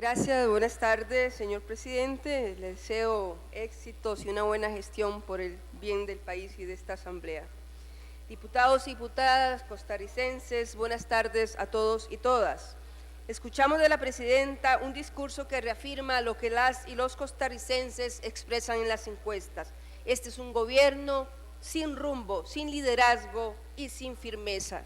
Gracias, buenas tardes, señor presidente. Le deseo éxitos y una buena gestión por el bien del país y de esta asamblea. Diputados y diputadas costarricenses, buenas tardes a todos y todas. Escuchamos de la presidenta un discurso que reafirma lo que las y los costarricenses expresan en las encuestas. Este es un gobierno sin rumbo, sin liderazgo y sin firmeza.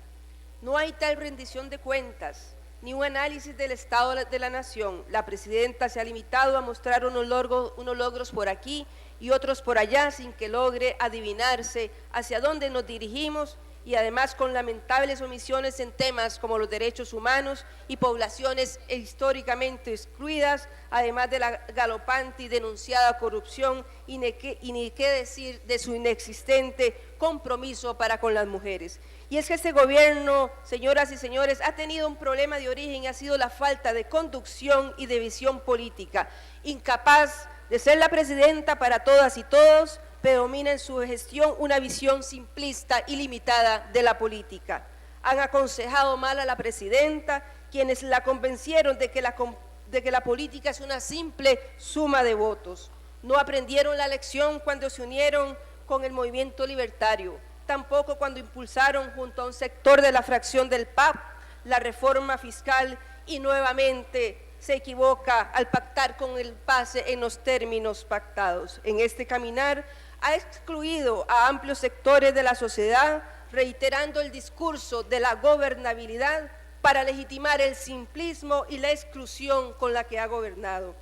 No hay tal rendición de cuentas, ni un análisis del estado de la nación. La presidenta se ha limitado a mostrar unos logros por aquí y otros por allá sin que logre adivinarse hacia dónde nos dirigimos, y además con lamentables omisiones en temas como los derechos humanos y poblaciones históricamente excluidas, además de la galopante y denunciada corrupción y ni qué decir de su inexistente compromiso para con las mujeres. Y es que este gobierno, señoras y señores, ha tenido un problema de origen y ha sido la falta de conducción y de visión política. Incapaz de ser la presidenta para todas y todos, predomina en su gestión una visión simplista y limitada de la política. Han aconsejado mal a la presidenta quienes la convencieron de que la política es una simple suma de votos. No aprendieron la lección cuando se unieron con el movimiento libertario, tampoco cuando impulsaron junto a un sector de la fracción del PAP la reforma fiscal, y nuevamente se equivoca al pactar con el PACE en los términos pactados. En este caminar ha excluido a amplios sectores de la sociedad, reiterando el discurso de la gobernabilidad para legitimar el simplismo y la exclusión con la que ha gobernado.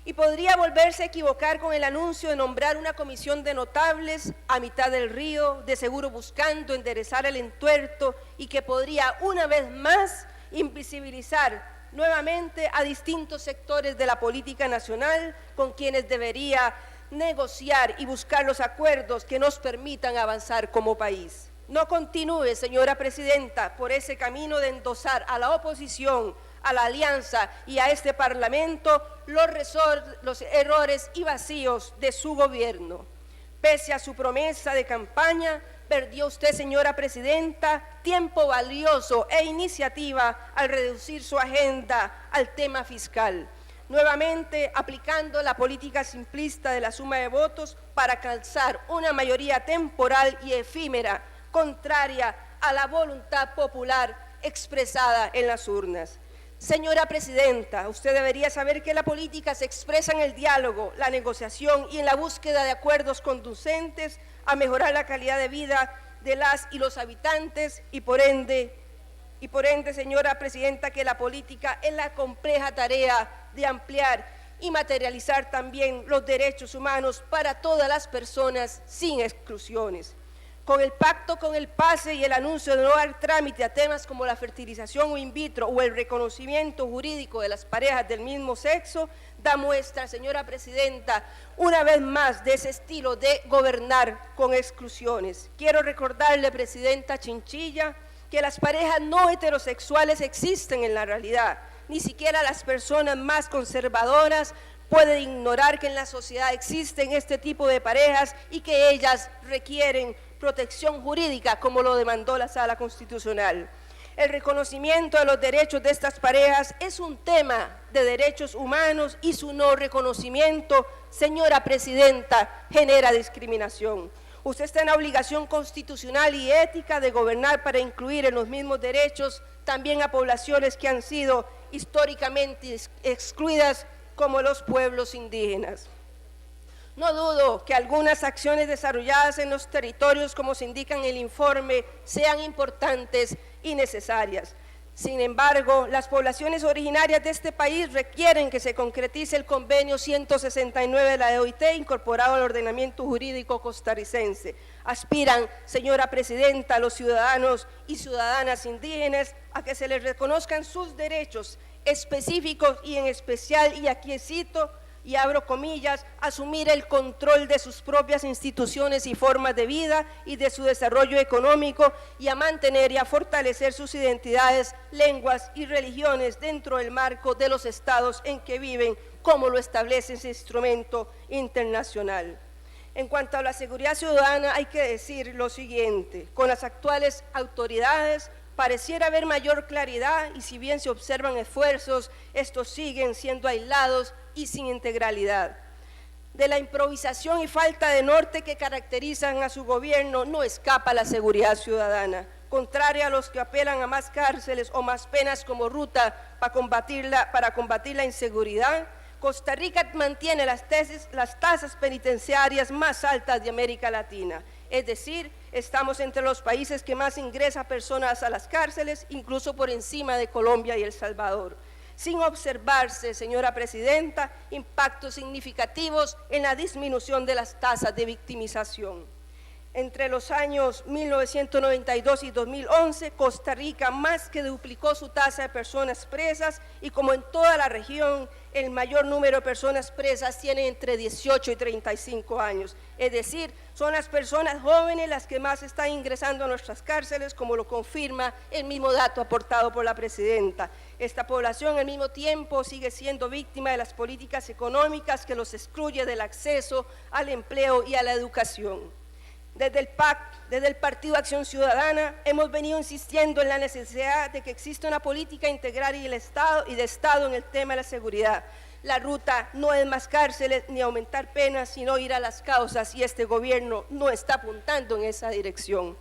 Y podría volverse a equivocar con el anuncio de nombrar una comisión de notables a mitad del río, de seguro buscando enderezar el entuerto, y que podría una vez más invisibilizar nuevamente a distintos sectores de la política nacional con quienes debería negociar y buscar los acuerdos que nos permitan avanzar como país. No continúe, señora presidenta, por ese camino de endosar a la oposición, a la alianza y a este parlamento los errores y vacíos de su gobierno. Pese a su promesa de campaña, perdió usted, señora presidenta, tiempo valioso e iniciativa al reducir su agenda al tema fiscal, nuevamente aplicando la política simplista de la suma de votos para alcanzar una mayoría temporal y efímera, contraria a la voluntad popular expresada en las urnas. Señora presidenta, usted debería saber que la política se expresa en el diálogo, la negociación y en la búsqueda de acuerdos conducentes a mejorar la calidad de vida de las y los habitantes, y por ende, señora presidenta, que la política es la compleja tarea de ampliar y materializar también los derechos humanos para todas las personas sin exclusiones. Con el pacto con el PACE y el anuncio de no dar trámite a temas como la fertilización in vitro o el reconocimiento jurídico de las parejas del mismo sexo, da muestra, señora presidenta, una vez más de ese estilo de gobernar con exclusiones. Quiero recordarle, presidenta Chinchilla, que las parejas no heterosexuales existen en la realidad. Ni siquiera las personas más conservadoras pueden ignorar que en la sociedad existen este tipo de parejas y que ellas requieren protección jurídica, como lo demandó la Sala Constitucional. El reconocimiento de los derechos de estas parejas es un tema de derechos humanos, y su no reconocimiento, señora presidenta, genera discriminación. Usted está en la obligación constitucional y ética de gobernar para incluir en los mismos derechos también a poblaciones que han sido históricamente excluidas, como los pueblos indígenas. No dudo que algunas acciones desarrolladas en los territorios, como se indica en el informe, sean importantes y necesarias. Sin embargo, las poblaciones originarias de este país requieren que se concretice el convenio 169 de la OIT incorporado al ordenamiento jurídico costarricense. Aspiran, señora presidenta, los ciudadanos y ciudadanas indígenas a que se les reconozcan sus derechos específicos y en especial, y aquí cito y abro comillas, asumir el control de sus propias instituciones y formas de vida y de su desarrollo económico, y a mantener y a fortalecer sus identidades, lenguas y religiones dentro del marco de los estados en que viven, como lo establece ese instrumento internacional. En cuanto a la seguridad ciudadana, hay que decir lo siguiente: con las actuales autoridades pareciera haber mayor claridad y si bien se observan esfuerzos, estos siguen siendo aislados y sin integralidad. De la improvisación y falta de norte que caracterizan a su gobierno no escapa la seguridad ciudadana. Contraria a los que apelan a más cárceles o más penas como ruta para combatir la inseguridad, Costa Rica mantiene las tasas penitenciarias más altas de América Latina. Es decir, estamos entre los países que más ingresa personas a las cárceles, incluso por encima de Colombia y El Salvador, sin observarse, señora Presidenta, impactos significativos en la disminución de las tasas de victimización. Entre los años 1992 y 2011, Costa Rica más que duplicó su tasa de personas presas y como en toda la región, el mayor número de personas presas tienen entre 18 y 35 años. Es decir, son las personas jóvenes las que más están ingresando a nuestras cárceles, como lo confirma el mismo dato aportado por la Presidenta. Esta población al mismo tiempo sigue siendo víctima de las políticas económicas que los excluye del acceso al empleo y a la educación. Desde el PAC, desde el Partido Acción Ciudadana, hemos venido insistiendo en la necesidad de que exista una política integral y de Estado en el tema de la seguridad. La ruta no es más cárceles ni aumentar penas, sino ir a las causas, y este gobierno no está apuntando en esa dirección.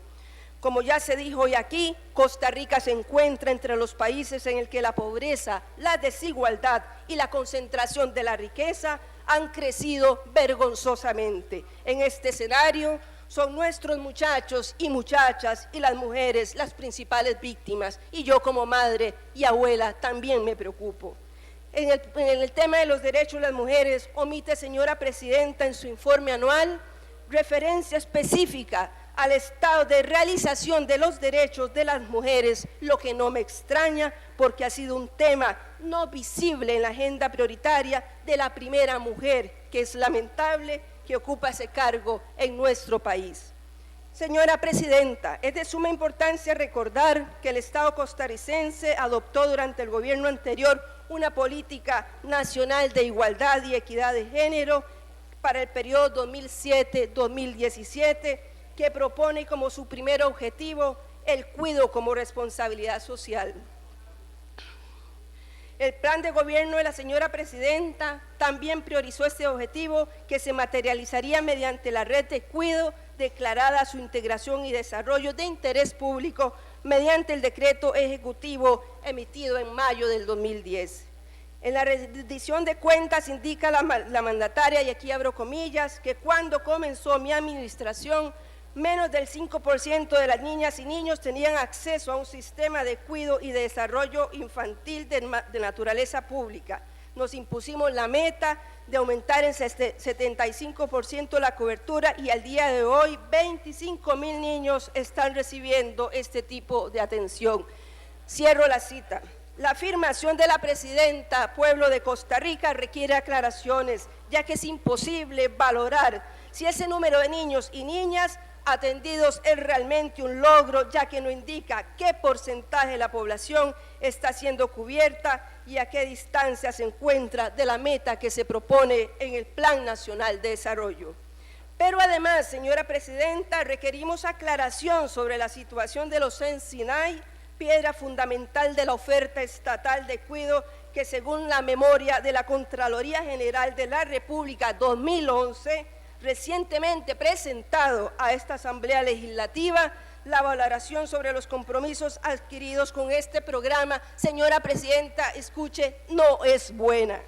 Como ya se dijo hoy aquí, Costa Rica se encuentra entre los países en el que la pobreza, la desigualdad y la concentración de la riqueza han crecido vergonzosamente. En este escenario, son nuestros muchachos y muchachas y las mujeres las principales víctimas, y yo como madre y abuela también me preocupo. En el tema de los derechos de las mujeres, omite, señora Presidenta, en su informe anual, referencia específica al estado de realización de los derechos de las mujeres, lo que no me extraña porque ha sido un tema no visible en la agenda prioritaria de la primera mujer, que es lamentable que ocupa ese cargo en nuestro país. Señora Presidenta, es de suma importancia recordar que el Estado costarricense adoptó durante el gobierno anterior una política nacional de igualdad y equidad de género para el periodo 2007-2017, que propone como su primer objetivo el cuidado como responsabilidad social. El plan de gobierno de la señora Presidenta también priorizó este objetivo, que se materializaría mediante la red de cuidado declarada su integración y desarrollo de interés público mediante el decreto ejecutivo emitido en mayo del 2010. En la rendición de cuentas indica la mandataria, y aquí abro comillas, que cuando comenzó mi administración, menos del 5% de las niñas y niños tenían acceso a un sistema de cuidado y de desarrollo infantil de naturaleza pública. Nos impusimos la meta de aumentar en 75% la cobertura y al día de hoy 25,000 niños están recibiendo este tipo de atención. Cierro la cita. La afirmación de la Presidenta, pueblo de Costa Rica, requiere aclaraciones, ya que es imposible valorar si ese número de niños y niñas atendidos es realmente un logro, ya que no indica qué porcentaje de la población está siendo cubierta y a qué distancia se encuentra de la meta que se propone en el Plan Nacional de Desarrollo. Pero además, señora Presidenta, requerimos aclaración sobre la situación de los CENSINAI, piedra fundamental de la oferta estatal de cuidado, que según la memoria de la Contraloría General de la República 2011, recientemente presentado a esta Asamblea Legislativa, la valoración sobre los compromisos adquiridos con este programa, señora Presidenta, escuche, no es buena.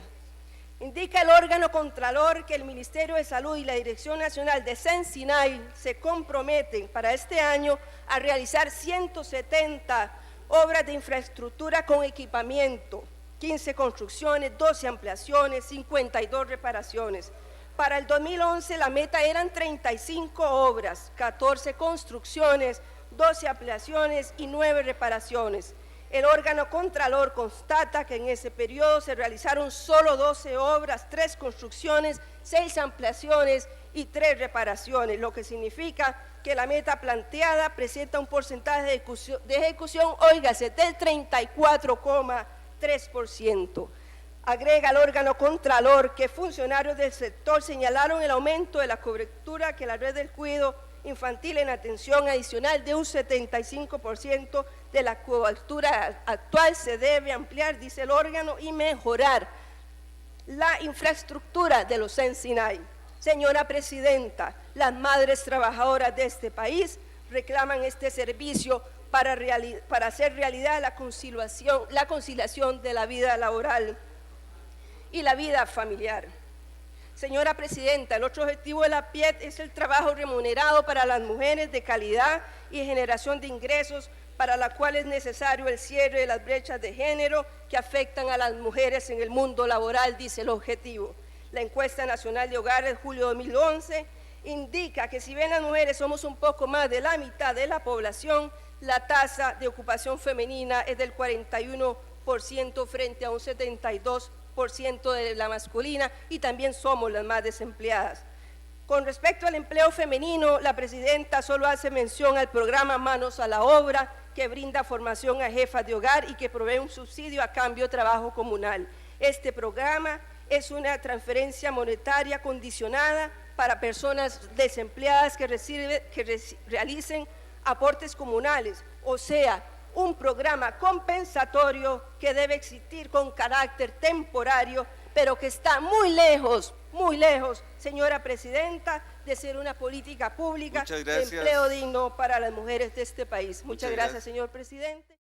Indica el órgano Contralor que el Ministerio de Salud y la Dirección Nacional de CENSINAI se comprometen para este año a realizar 170 obras de infraestructura con equipamiento, 15 construcciones, 12 ampliaciones, 52 reparaciones. Para el 2011 la meta eran 35 obras, 14 construcciones, 12 ampliaciones y 9 reparaciones. El órgano Contralor constata que en ese periodo se realizaron solo 12 obras, 3 construcciones, 6 ampliaciones y 3 reparaciones, lo que significa que la meta planteada presenta un porcentaje de ejecución, óigase, del 34,3%. Agrega el órgano Contralor que funcionarios del sector señalaron el aumento de la cobertura que la red del cuidado infantil en atención adicional de un 75% de la cobertura actual se debe ampliar, dice el órgano, y mejorar la infraestructura de los Sensinay. Señora Presidenta, las madres trabajadoras de este país reclaman este servicio para hacer realidad la conciliación de la vida laboral y la vida familiar. Señora Presidenta, el otro objetivo de la PIET es el trabajo remunerado para las mujeres de calidad y generación de ingresos, para la cual es necesario el cierre de las brechas de género que afectan a las mujeres en el mundo laboral, dice el objetivo. La encuesta nacional de hogares, julio 2011, indica que si bien las mujeres somos un poco más de la mitad de la población, la tasa de ocupación femenina es del 41% frente a un 72% de la masculina, y también somos las más desempleadas. Con respecto al empleo femenino, la Presidenta solo hace mención al programa Manos a la Obra, que brinda formación a jefas de hogar y que provee un subsidio a cambio de trabajo comunal. Este programa es una transferencia monetaria condicionada para personas desempleadas que realicen aportes comunales, o sea, un programa compensatorio que debe existir con carácter temporario, pero que está muy lejos, señora Presidenta, de ser una política pública de empleo digno para las mujeres de este país. Muchas gracias, señor Presidente.